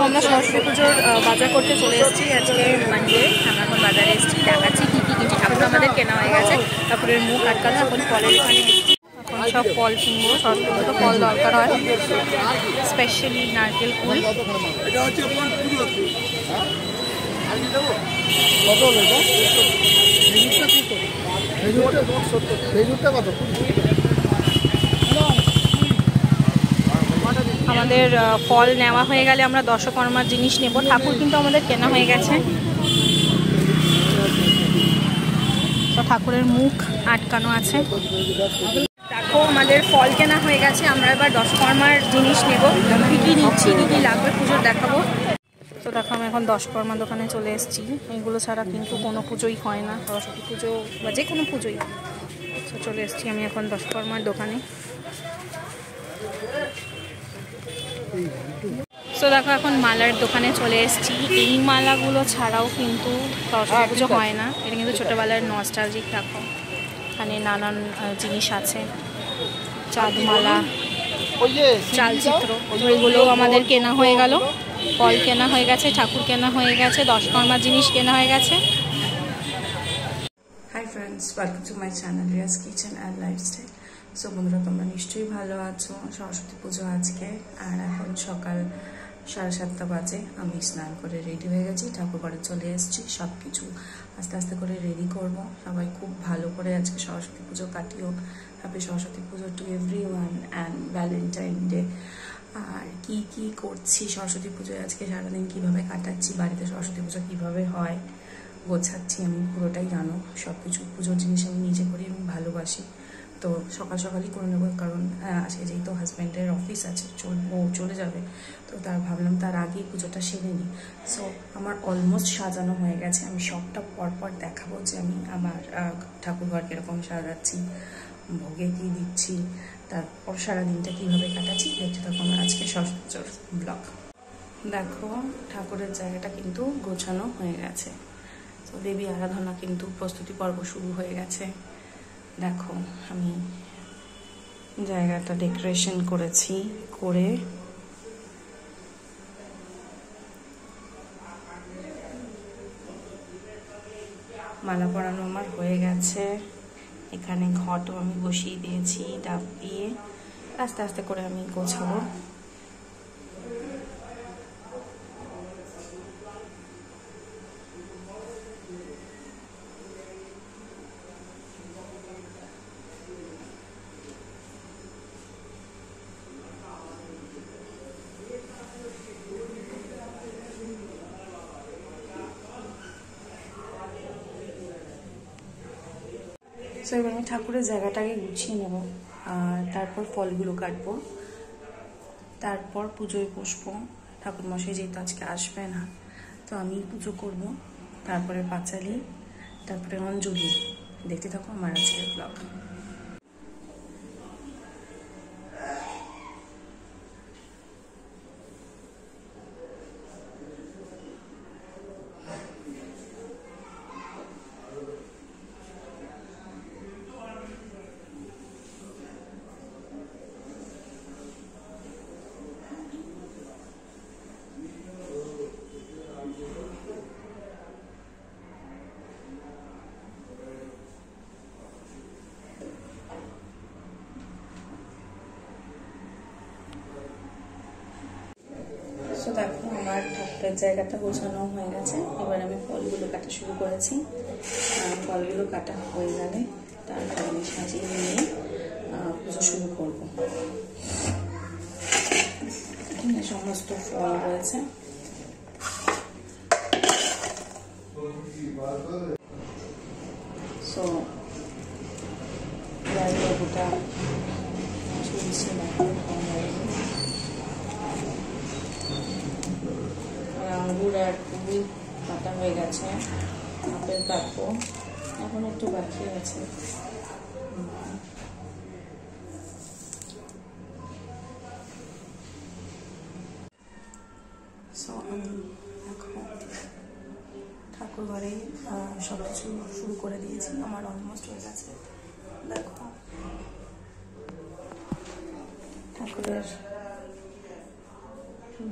আমরা সরস্বতী পুজোর বাজার করতে চলে এসেছি। আজকে মানডে, আমরা এখন বাজারে এসেছি, দেখাচ্ছি কী কী কিনছি। ঠাকুর আমাদের কেনা হয়ে গেছে, ঠাকুরের মুখ আটকানো, এখন ফলের এখানে এসেছি। এখন সব ফল কিনবো, সরস্বতী পুজো ফল দরকার হয়, স্পেশালি নারকেল ফুল। আমাদের ফল নেওয়া হয়ে গেলে আমরা দশকর্মার জিনিস নেব। ঠাকুর কিন্তু আমাদের কেনা হয়ে গেছে, তো ঠাকুরের মুখ আটকানো আছে। দেখো আমাদের ফল কেনা হয়ে গেছে, আমরা এবার দশকর্মার জিনিস নেব। কী কী নিচ্ছি, কী কী লাগবে পুজোর দেখাবো। তো দেখো আমি এখন দশকর্মা দোকানে চলে এসেছি। এইগুলো ছাড়া কিন্তু কোনো পুজোই হয় না, সরস্বতী পুজো বা যে কোনো পুজোই। তো চলে এসেছি আমি এখন দশকর্মার দোকানে। তো দেখো এখন মালার দোকানে চলে এসেছি। এই মালাগুলো ছাড়াও কিন্তু সরস্বতী পুজো হয় না, এটা কিন্তু ছোটোবেলার নস্টালজিক। দেখো এখানে নানান জিনিস আছে, চাঁদমালা, চালচিত্র, এগুলোও আমাদের কেনা হয়ে গেল। ফল কেনা হয়ে গেছে, ঠাকুর কেনা হয়ে গেছে, দশকর্মার জিনিস কেনা হয়ে গেছে। Hi friends, welcome to my channel Riaz kitchen and lifestyle. So বন্ধুরা, তোমরা নিশ্চয়ই ভালো আছো। সরস্বতী পুজো আজকে, আর এখন সকাল 7:30 বাজে। আমি স্নান করে রেডি হয়ে গেছি, ঠাকুর ঘরে চলে এসেছি। সব কিছু আস্তে আস্তে করে রেডি করব। সবাই খুব ভালো করে আজকে সরস্বতী পুজো কাটিও। Happy Saraswati Puja to everyone and Valentine day. আর কি কি করছি সরস্বতী পুজোয় আজকে, সারাদিন কিভাবে কাটাচ্ছি, বাড়িতে সরস্বতী পুজো কিভাবে হয় গোছাচ্ছি, আমি পুরোটাই জানো। সব কিছু পুজোর জিনিস আমি নিজে করি এবং ভালোবাসি। তো সকাল সকালই করে নেবো, কারণ আজকে যেহেতু হাজব্যান্ডের অফিস আছে, ও চলে যাবে, তো ভাবলাম তার আগেই পুজোটা সেরে নিই। সো আমার অলমোস্ট সাজানো হয়ে গেছে। আমি সবটা পরপর দেখাবো যে আমি আমার ঠাকুরঘর কীরকম সাজাচ্ছি, ভোগে কী দিচ্ছি, তারপর সারাদিনটা কীভাবে কাটাচ্ছি। দেখতে থাকো আমার আজকে সরস্বতী পুজোর ব্লগ। দেখো ঠাকুরের জায়গাটা কিন্তু গোছানো হয়ে গেছে। তো দেবী আরাধনা কিন্তু প্রস্তুতি পর্ব শুরু হয়ে গেছে। দেখো আমি জায়গাটা ডেকোরেশন করেছি, করে মালা পরানো আমার হয়ে গেছে। এখানে ঘটও আমি বসিয়ে দিয়েছি ডাব দিয়ে। আস্তে আস্তে করে আমি গোছাবো। সো এবার আমি ঠাকুরের জায়গাটাকে গুছিয়ে নেব, আর তারপর ফলগুলো কাটবো, তারপর পুজোয় বসবো। ঠাকুরমশাই যেহেতু আজকে আসবে না, তো আমি পুজো করব, তারপরে পাঁচালি, তারপরে অঞ্জলি। দেখতে থাকো আমার আজকের ব্লগ। তো দেখো আমার ঠাকুরের জায়গাটা গোছানো হয়ে গেছে। এবার আমি ফলগুলো কাটা শুরু করেছি। ফলগুলো কাটা হয়ে গেলে তারপর আমি সাজিয়ে নিয়ে পুজো শুরু করব। সমস্ত ফল রয়েছে। সো গোটা চলছে আঙ্গুর আর কুল কাটা হয়ে গেছে। আপেল কাটবো, এখন একটু বাকি আছে। সো আমি এখন ঠাকুর ঘরে সব কিছু শুরু করে দিয়েছি, আমার অলমোস্ট হয়ে গেছে। দেখো ঠাকুরের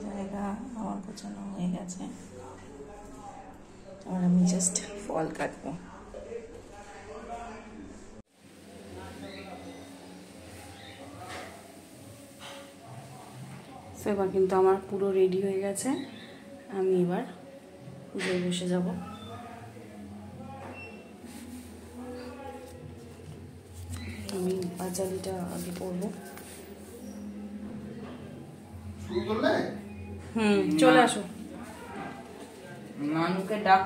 জায়গা আমার গোছানো হয়ে গেছে, আর আমি জাস্ট ফল কাটবো। তো এবার কিন্তু আমার পুরো রেডি হয়ে গেছে, আমি এবার পুজোয় বসে যাব। আমি পাঁচালিটা আগে পরবো। চলে আসো, নানুকে ডাক।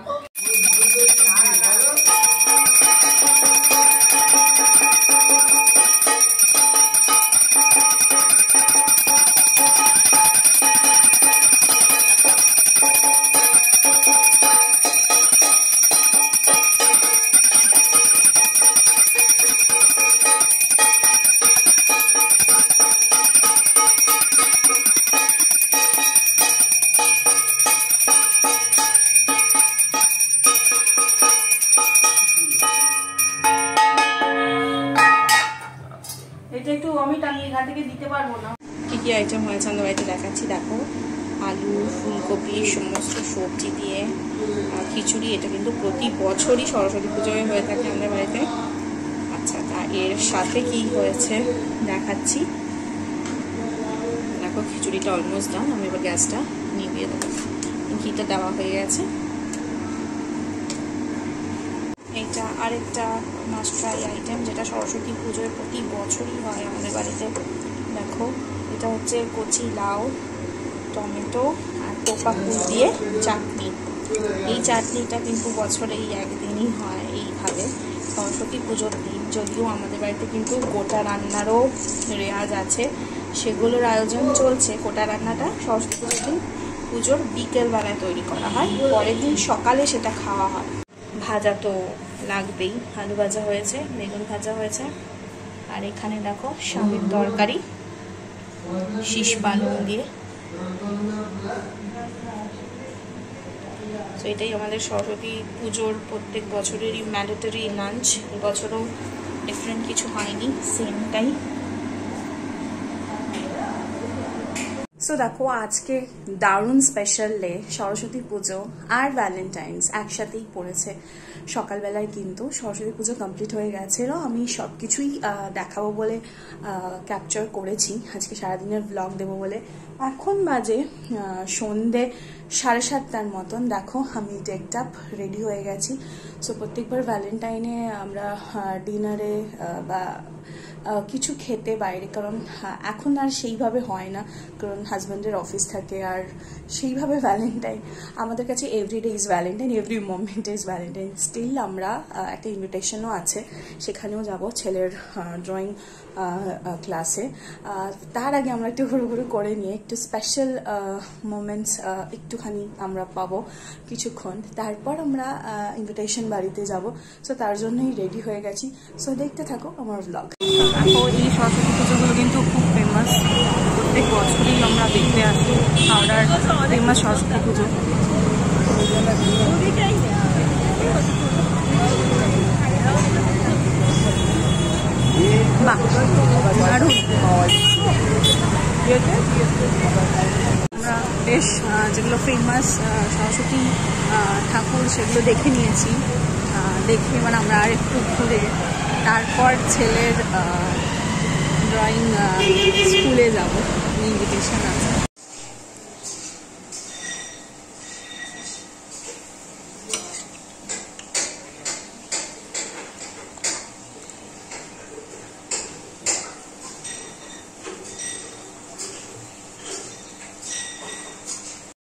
এটা একটু আমি টানিয়ে এখান থেকে দিতে পারবো না। কি কি আইটেম হয়েছে আমাদের বাড়িতে দেখাচ্ছি, দেখো। আলু, ফুলকপি, সমস্ত সবজি দিয়ে খিচুড়ি। এটা কিন্তু প্রতি বছরই সরস্বতী পুজোয় হয়ে থাকে আমাদের বাড়িতে। আচ্ছা, তা এর সাথে কি হয়েছে দেখাচ্ছি। দেখো, খিচুড়িটা অলমোস্ট ডান। আমি এবার গ্যাসটা নিভিয়ে দেবো। ঘিটা দেওয়া হয়ে গেছে। এটা আরেকটা মাস্ট ট্রাই আইটেম, যেটা সরস্বতী পুজোয় প্রতি বছরই হয় আমাদের বাড়িতে। দেখো, এটা হচ্ছে কচি লাউ, টমেটো আর টোপা ফুল দিয়ে চাটনি। এই চাটনিটা কিন্তু বছরে এই একদিনই হয় এইভাবে, সরস্বতী পুজোর দিন। যদিও আমাদের বাড়িতে কিন্তু গোটা রান্নারও রেওয়াজ আছে, সেগুলোর আয়োজন চলছে। গোটা রান্নাটা সরস্বতী পুজোর দিন পুজোর বিকেলবেলায় তৈরি করা হয়, পরের দিন সকালে সেটা খাওয়া হয়। ভাজা তো লাগবেই, আলু ভাজা হয়েছে, বেগুন ভাজা হয়েছে, আর এখানে দেখো শাকের তরকারি শীষ পালং দিয়ে। তো এটাই আমাদের সরস্বতী পুজোর প্রত্যেক বছরেরই ম্যান্ডেটরি লাঞ্চ। এবছরও ডিফারেন্ট কিছু হয়নি, সেমটাই। সো দেখো, আজকে দারুণ স্পেশাল ডে, সরস্বতী পুজো আর ভ্যালেন্টাইন্স একসাথেই পড়েছে। সকালবেলায় কিন্তু সরস্বতী পুজো কমপ্লিট হয়ে গেছিল। আমি সব কিছুই দেখাবো বলে ক্যাপচার করেছি, আজকে সারাদিনের ব্লগ দেবো বলে। এখন বাজে সন্ধে 7:30 মতন। দেখো, আমি ডেকড আপ রেডি হয়ে গেছি। সো প্রত্যেকবার ভ্যালেন্টাইনে আমরা ডিনারে বা কিছু খেতে বাইরে, কারণ এখন আর সেইভাবে হয় না, কারণ হাজব্যান্ডের অফিস থাকে। আর সেইভাবে ভ্যালেন্টাইন আমাদের কাছে everyday is valentine, every moment is valentine. Still আমরা একটা ইনভিটেশনও আছে, সেখানেও যাব ছেলের ড্রয়িং ক্লাসে। তার আগে আমরা একটু ঘুরু করে নিয়ে একটু স্পেশাল মোমেন্টস একটুখানি আমরা পাবো কিছুক্ষণ, তারপর আমরা ইনভিটেশন বাড়িতে যাব। সো তার জন্যই রেডি হয়ে গেছি। সো দেখতে থাকো আমার ব্লগ। এখন এই সরস্বতী পুজোগুলো কিন্তু খুব ফেমাস, প্রত্যেক বছরই আমরা দেখতে আসি হাওড়ার ফেমাস সরস্বতী পুজো। আমরা বেশ যেগুলো ফেমাস সরস্বতী ঠাকুর সেগুলো দেখে নিয়েছি। দেখে এবার আমরা আর একটু ঘুরে তারপর ছেলের ড্রয়িং স্কুলে যাব, ইনভিটেশন আছে।